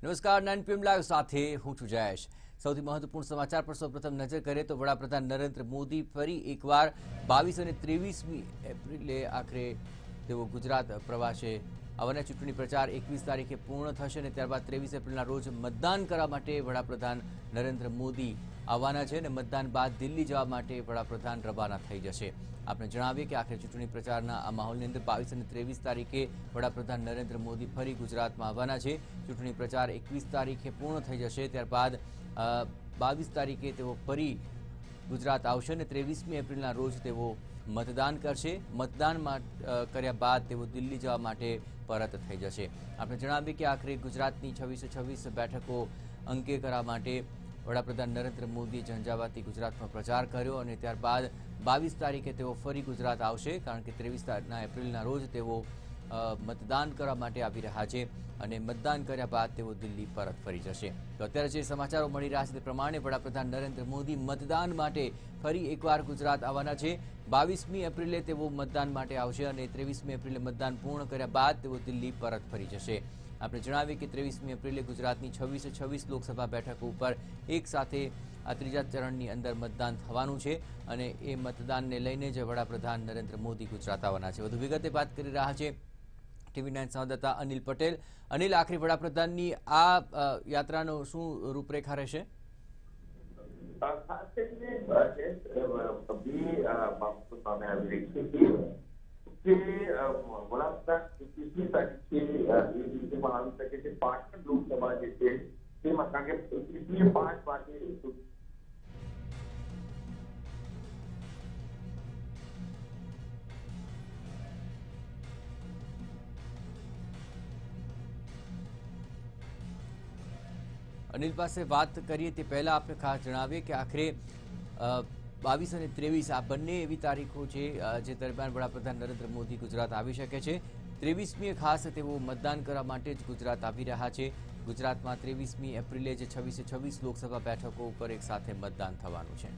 નમસ્કાર 9 PM live સાથે હું છું જયેશ। સૌથી મહત્વપૂર્ણ સમાચાર પર સૌપ્રથમ નજર કરીએ તો વડાપ્રધાન નરેન્દ્ર મોદી ફરી એકવાર 22 અને 23મી એપ્રિલે આખરે તેઓ ગુજરાત પ્રવાસે આવવાના। ચૂંટણી પ્રચાર 21 તારીખે પૂર્ણ થશે અને ત્યારબાદ 23 એપ્રિલના રોજ મતદાન કરવા માટે વડાપ્રધાન નરેન્દ્ર મોદી આવવાના છે અને મતદાન બાદ દિલ્હી જવા માટે વડાપ્રધાન રવાના થઈ જશે। આપણે જણાવીએ કે આખરે ચૂંટણી પ્રચારના આ માહોલની અંદર 22 અને 23 તારીખે વડાપ્રધાન નરેન્દ્ર મોદી ફરી ગુજરાતમાં આવવાના છે। ચૂંટણી પ્રચાર 21 તારીખે પૂર્ણ થઈ જશે, ત્યારબાદ 22 તારીખે તેઓ ફરી ગુજરાત આવશે અને 23મી એપ્રિલના રોજ તેઓ મતદાન કરશે। મતદાન કર્યા બાદ તેઓ દિલ્હી જવા માટે પરત થઈ જશે। આપણે જણાવીએ કે આખરે ગુજરાતની 2626 બેઠકો અંકે કરવા માટે વડાપ્રધાન નરેન્દ્ર મોદીએ ઝંઝાવાતી ગુજરાતમાં પ્રચાર કર્યો અને ત્યારબાદ 22 તારીખે તેઓ ફરી ગુજરાત આવશે, કારણ કે 23 એપ્રિલના રોજ તેઓ મતદાન કરવા માટે આવી રહ્યા છે અને મતદાન કર્યા બાદ તેઓ દિલ્હી પરત ફરી જશે। તો અત્યારે જે સમાચારો મળી રહ્યા છે તે પ્રમાણે વડાપ્રધાન નરેન્દ્ર મોદી મતદાન માટે ફરી એકવાર ગુજરાત આવવાના છે। 22મી એપ્રિલે તેઓ મતદાન માટે આવશે અને 23મી એપ્રિલે મતદાન પૂર્ણ કર્યા બાદ તેઓ દિલ્હી પરત ફરી જશે। આપણે જણાવીએ કે 23મી એપ્રિલે ગુજરાતની 2626 લોકસભા બેઠકો ઉપર એક સાથે આ ત્રીજા ચરણની અંદર મતદાન થવાનું છે અને એ મતદાનને લઈને જ વડાપ્રધાન નરેન્દ્ર મોદી ગુજરાત આવવાના છે। વધુ વિગતે વાત કરી રહ્યા છે TV9 સંવાદદાતા અનિલ પટેલ। અનિલ, આખરી વડાપ્રધાનની આ યાત્રાનો શું રૂપરેખા રહેશે? ખાસ કરીને બે બાબતો સામે આવી રહી છે કે વડાપ્રધાન 21મી તારીખે એ દિવસમાં આવી શકે છે। પાટણ લોકસભા જે છે તેમાં, કારણ કે 21મી 5 વાગે અનિલ પાસે વાત કરીએ તે પહેલા આપણે ખાસ જણાવીએ કે આખરે 22 અને 23 આ બંને એવી તારીખો છે જે દરમિયાન વડાપ્રધાન નરેન્દ્ર મોદી ગુજરાત આવી શકે છે। 23મીએ ખાસ તેઓ મતદાન કરવા માટે જ ગુજરાત આવી રહ્યા છે। ગુજરાતમાં 23મી એપ્રિલે જે 2626 લોકસભા બેઠકો ઉપર એક સાથે મતદાન થવાનું છે।